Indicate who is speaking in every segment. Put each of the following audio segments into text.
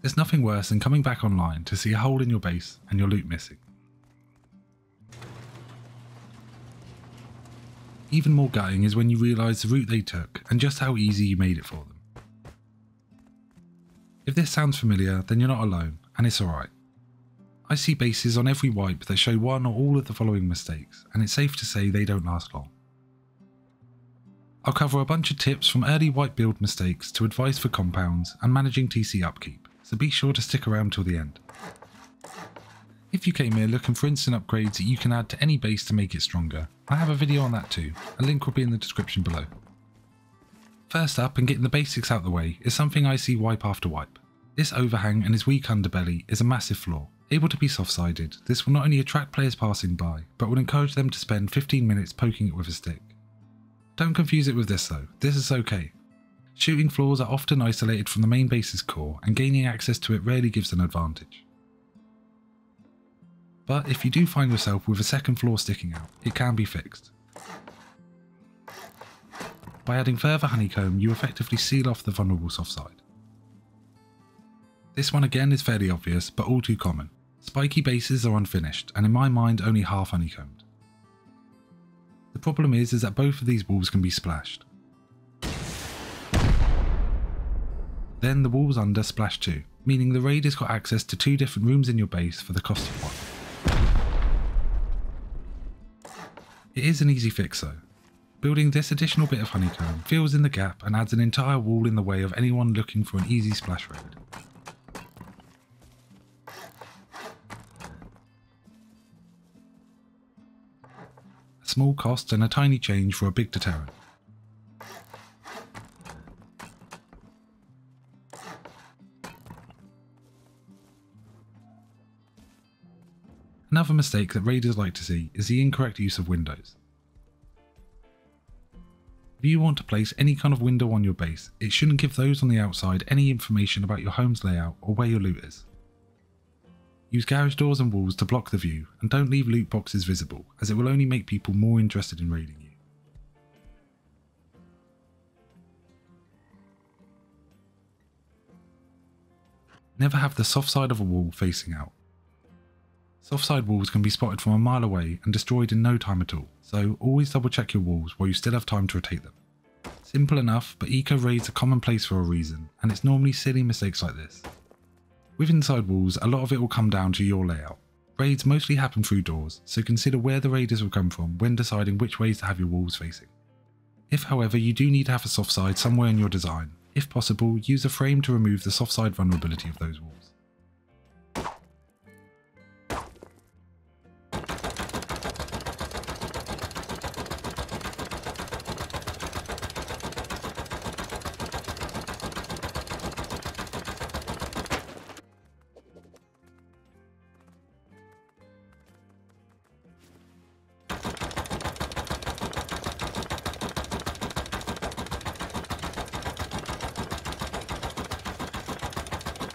Speaker 1: There's nothing worse than coming back online to see a hole in your base and your loot missing. Even more gutting is when you realise the route they took and just how easy you made it for them. If this sounds familiar, then you're not alone, and it's alright. I see bases on every wipe that show one or all of the following mistakes, and it's safe to say they don't last long. I'll cover a bunch of tips from early wipe build mistakes to advice for compounds and managing TC upkeep, so be sure to stick around till the end. If you came here looking for instant upgrades that you can add to any base to make it stronger, I have a video on that too, a link will be in the description below. First up, and getting the basics out the way, is something I see wipe after wipe. This overhang and its weak underbelly is a massive flaw. Able to be soft-sided, this will not only attract players passing by, but will encourage them to spend 15 minutes poking it with a stick. Don't confuse it with this though, this is okay. Shooting floors are often isolated from the main base's core, and gaining access to it rarely gives an advantage. But if you do find yourself with a second floor sticking out, it can be fixed. By adding further honeycomb, you effectively seal off the vulnerable soft side. This one again is fairly obvious, but all too common. Spiky bases are unfinished, and in my mind only half honeycombed. The problem is that both of these walls can be splashed. Then the walls under splash too, meaning the raid has got access to 2 different rooms in your base for the cost of 1. It is an easy fix though. Building this additional bit of honeycomb fills in the gap and adds an entire wall in the way of anyone looking for an easy splash raid. A small cost and a tiny change for a big deterrent. Another mistake that raiders like to see is the incorrect use of windows. If you want to place any kind of window on your base, it shouldn't give those on the outside any information about your home's layout or where your loot is. Use garage doors and walls to block the view, and don't leave loot boxes visible, as it will only make people more interested in raiding you. Never have the soft side of a wall facing out. Soft side walls can be spotted from a mile away and destroyed in no time at all, so always double check your walls while you still have time to rotate them. Simple enough, but eco raids are commonplace for a reason, and it's normally silly mistakes like this. With inside walls, a lot of it will come down to your layout. Raids mostly happen through doors, so consider where the raiders will come from when deciding which ways to have your walls facing. If however you do need to have a soft side somewhere in your design, if possible use a frame to remove the soft side vulnerability of those walls.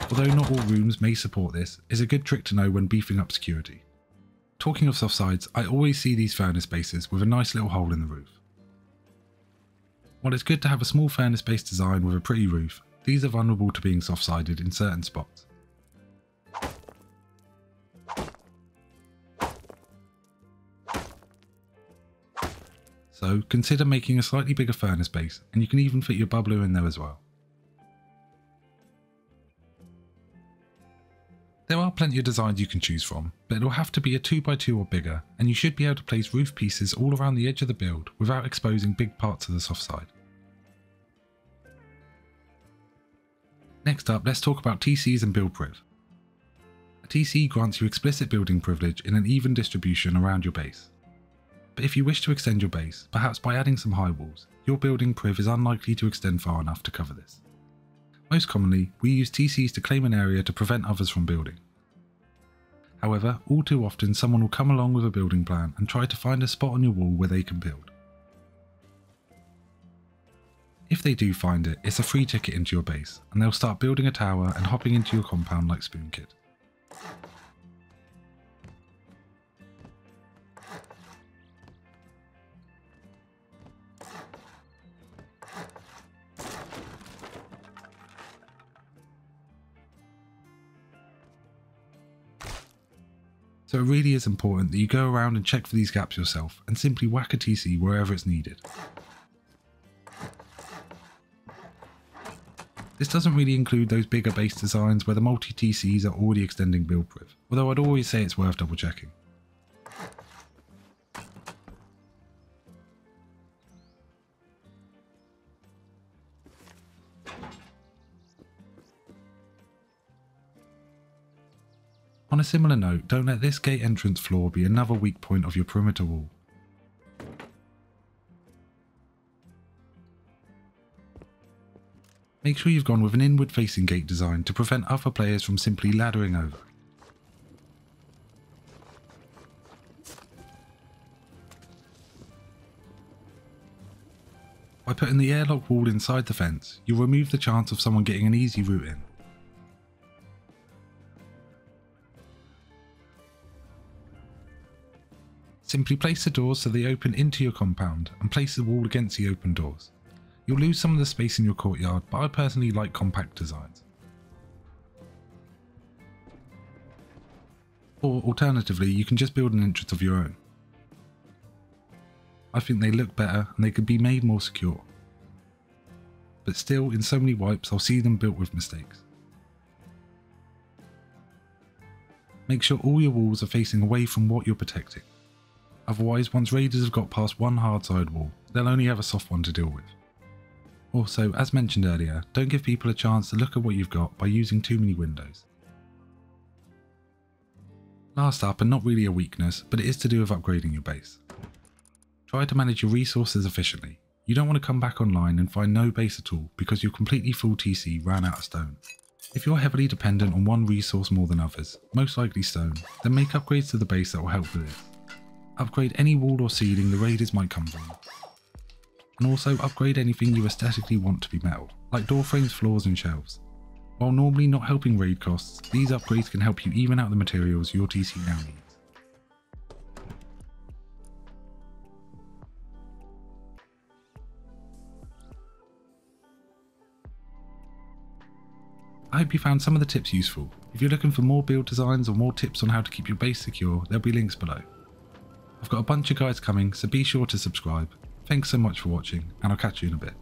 Speaker 1: Although not all rooms may support this, is a good trick to know when beefing up security. Talking of soft sides, I always see these furnace bases with a nice little hole in the roof. While it's good to have a small furnace base design with a pretty roof, these are vulnerable to being soft-sided in certain spots. So consider making a slightly bigger furnace base, and you can even fit your bubbler in there as well. There are plenty of designs you can choose from, but it will have to be a 2x2 or bigger, and you should be able to place roof pieces all around the edge of the build without exposing big parts of the soft side. Next up, let's talk about TCs and build priv. A TC grants you explicit building privilege in an even distribution around your base. But if you wish to extend your base, perhaps by adding some high walls, your building priv is unlikely to extend far enough to cover this. Most commonly, we use TCs to claim an area to prevent others from building. However, all too often someone will come along with a building plan and try to find a spot on your wall where they can build. If they do find it, it's a free ticket into your base, and they'll start building a tower and hopping into your compound like Spoon Kid. So it really is important that you go around and check for these gaps yourself and simply whack a TC wherever it's needed. This doesn't really include those bigger base designs where the multi-TCs are already extending build Priv, although I'd always say it's worth double checking. On a similar note, don't let this gate entrance floor be another weak point of your perimeter wall. Make sure you've gone with an inward facing gate design to prevent other players from simply laddering over. By putting the airlock wall inside the fence, you'll remove the chance of someone getting an easy route in. Simply place the doors so they open into your compound and place the wall against the open doors. You'll lose some of the space in your courtyard, but I personally like compact designs. Or alternatively, you can just build an entrance of your own. I think they look better and they could be made more secure. But still, in so many wipes, I'll see them built with mistakes. Make sure all your walls are facing away from what you're protecting. Otherwise, once raiders have got past one hard side wall, they'll only have a soft one to deal with. Also, as mentioned earlier, don't give people a chance to look at what you've got by using too many windows. Last up, and not really a weakness, but it is to do with upgrading your base. Try to manage your resources efficiently. You don't want to come back online and find no base at all because your completely full TC ran out of stone. If you're heavily dependent on one resource more than others, most likely stone, then make upgrades to the base that will help with this. Upgrade any wall or ceiling the raiders might come from. And also upgrade anything you aesthetically want to be metal, like door frames, floors and shelves. While normally not helping raid costs, these upgrades can help you even out the materials your TC now needs. I hope you found some of the tips useful. If you're looking for more build designs or more tips on how to keep your base secure, there'll be links below. I've got a bunch of guides coming, so be sure to subscribe. Thanks so much for watching, and I'll catch you in a bit.